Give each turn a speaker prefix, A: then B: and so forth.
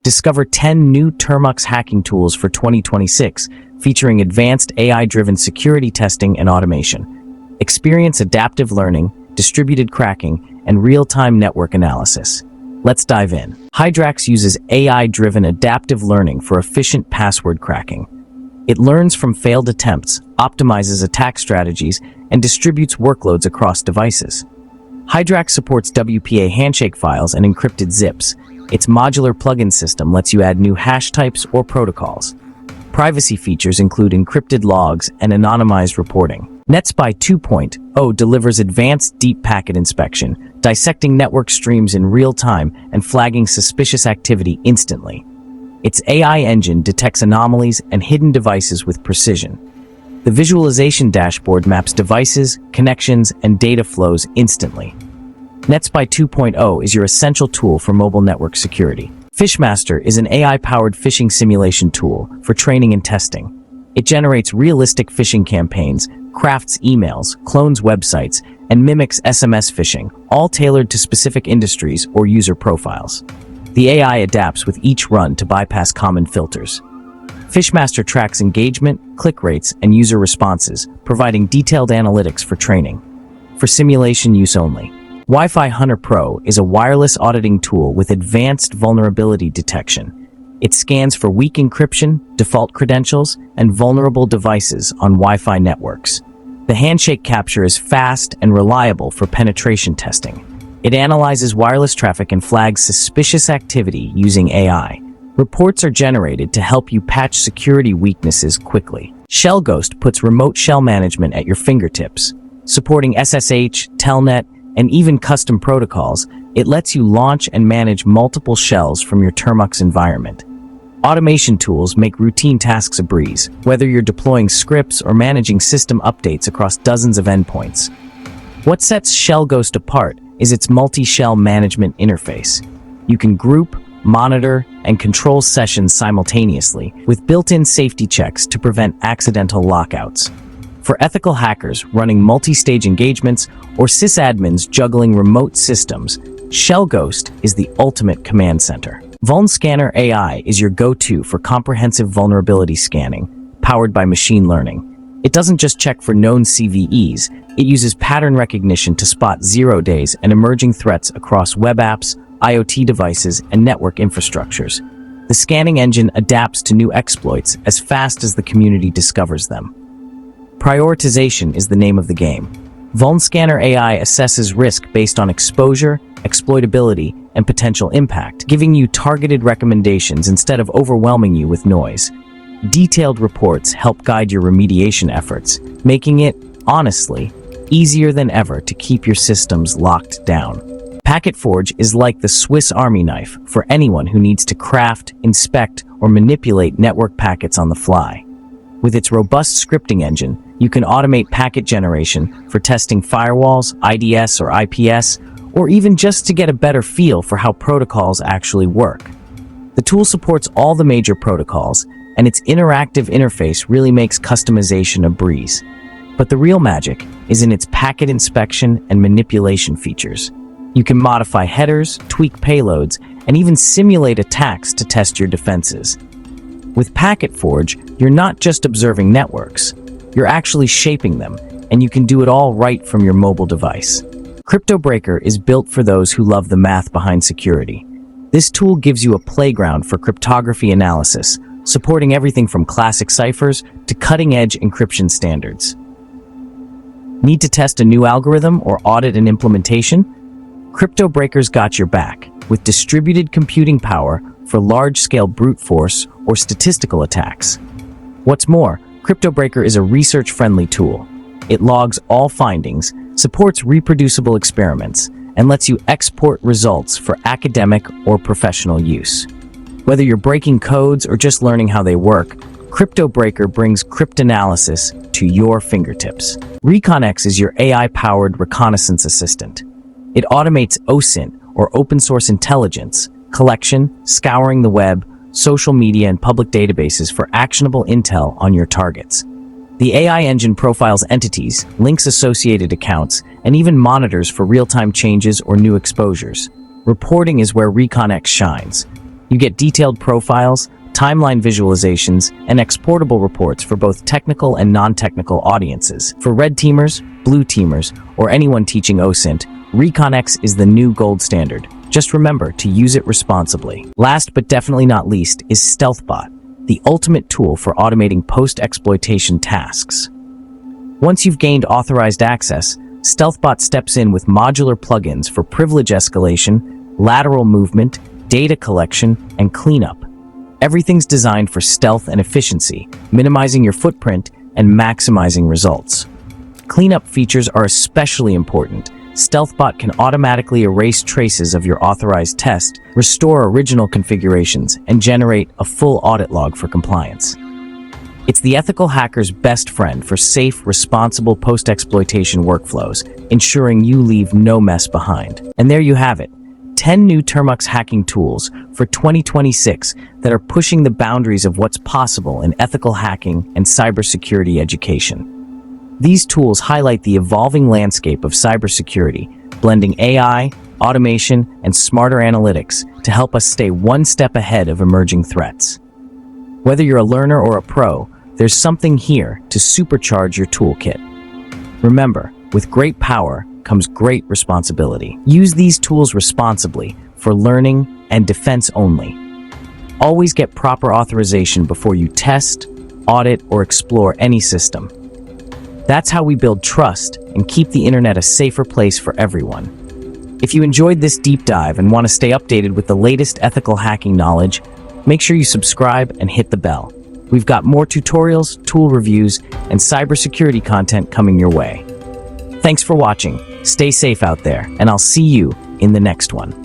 A: Discover 10 new Termux hacking tools for 2026, featuring advanced AI-driven security testing and automation. Experience adaptive learning, distributed cracking, and real-time network analysis. Let's dive in. Hydrax uses AI-driven adaptive learning for efficient password cracking. It learns from failed attempts, optimizes attack strategies, and distributes workloads across devices. Hydrax supports WPA handshake files and encrypted zips. Its modular plugin system lets you add new hash types or protocols. Privacy features include encrypted logs and anonymized reporting. NetSpy 2.0 delivers advanced deep packet inspection, dissecting network streams in real time and flagging suspicious activity instantly. Its AI engine detects anomalies and hidden devices with precision. The visualization dashboard maps devices, connections, and data flows instantly. NetSpy 2.0 is your essential tool for mobile network security. PhishMaster is an AI-powered phishing simulation tool for training and testing. It generates realistic phishing campaigns, crafts emails, clones websites, and mimics SMS phishing, all tailored to specific industries or user profiles. The AI adapts with each run to bypass common filters. PhishMaster tracks engagement, click rates, and user responses, providing detailed analytics for training. For simulation use only. Wi-Fi Hunter Pro is a wireless auditing tool with advanced vulnerability detection. It scans for weak encryption, default credentials, and vulnerable devices on Wi-Fi networks. The handshake capture is fast and reliable for penetration testing. It analyzes wireless traffic and flags suspicious activity using AI. Reports are generated to help you patch security weaknesses quickly. ShellGhost puts remote shell management at your fingertips. Supporting SSH, Telnet, and even custom protocols, it lets you launch and manage multiple shells from your Termux environment. Automation tools make routine tasks a breeze, whether you're deploying scripts or managing system updates across dozens of endpoints. What sets ShellGhost apart is its multi-shell management interface. You can group, monitor, and control sessions simultaneously, with built-in safety checks to prevent accidental lockouts. For ethical hackers running multi-stage engagements or sysadmins juggling remote systems, ShellGhost is the ultimate command center. VulnScanner AI is your go-to for comprehensive vulnerability scanning, powered by machine learning. It doesn't just check for known CVEs, it uses pattern recognition to spot 0 days and emerging threats across web apps, IoT devices, and network infrastructures. The scanning engine adapts to new exploits as fast as the community discovers them. Prioritization is the name of the game. VulnScanner AI assesses risk based on exposure, exploitability, and potential impact, giving you targeted recommendations instead of overwhelming you with noise. Detailed reports help guide your remediation efforts, making it, honestly, easier than ever to keep your systems locked down. PacketForge is like the Swiss Army knife for anyone who needs to craft, inspect, or manipulate network packets on the fly. With its robust scripting engine, you can automate packet generation for testing firewalls, IDS or IPS, or even just to get a better feel for how protocols actually work. The tool supports all the major protocols, and its interactive interface really makes customization a breeze. But the real magic is in its packet inspection and manipulation features. You can modify headers, tweak payloads, and even simulate attacks to test your defenses. With PacketForge, you're not just observing networks, you're actually shaping them, and you can do it all right from your mobile device. CryptoBreaker is built for those who love the math behind security. This tool gives you a playground for cryptography analysis, supporting everything from classic ciphers to cutting-edge encryption standards. Need to test a new algorithm or audit an implementation? CryptoBreaker's got your back, with distributed computing power for large-scale brute force or statistical attacks. What's more, CryptoBreaker is a research-friendly tool. It logs all findings, supports reproducible experiments, and lets you export results for academic or professional use. Whether you're breaking codes or just learning how they work, CryptoBreaker brings cryptanalysis to your fingertips. ReconX is your AI-powered reconnaissance assistant. It automates OSINT, or open source intelligence, collection, scouring the web, social media, and public databases for actionable intel on your targets. The AI engine profiles entities, links associated accounts, and even monitors for real-time changes or new exposures. Reporting is where ReconX shines. You get detailed profiles, timeline visualizations, and exportable reports for both technical and non-technical audiences. For red teamers, blue teamers, or anyone teaching OSINT, ReconX is the new gold standard. Just remember to use it responsibly. Last but definitely not least is StealthBot, the ultimate tool for automating post-exploitation tasks. Once you've gained authorized access, StealthBot steps in with modular plugins for privilege escalation, lateral movement, data collection, and cleanup. Everything's designed for stealth and efficiency, minimizing your footprint and maximizing results. Cleanup features are especially important. StealthBot can automatically erase traces of your authorized test, restore original configurations, and generate a full audit log for compliance. It's the ethical hacker's best friend for safe, responsible post-exploitation workflows, ensuring you leave no mess behind. And there you have it, 10 new Termux hacking tools for 2026 that are pushing the boundaries of what's possible in ethical hacking and cybersecurity education. These tools highlight the evolving landscape of cybersecurity, blending AI, automation, and smarter analytics to help us stay one step ahead of emerging threats. Whether you're a learner or a pro, there's something here to supercharge your toolkit. Remember, with great power comes great responsibility. Use these tools responsibly for learning and defense only. Always get proper authorization before you test, audit, or explore any system. That's how we build trust and keep the internet a safer place for everyone. If you enjoyed this deep dive and want to stay updated with the latest ethical hacking knowledge, make sure you subscribe and hit the bell. We've got more tutorials, tool reviews, and cybersecurity content coming your way. Thanks for watching. Stay safe out there, and I'll see you in the next one.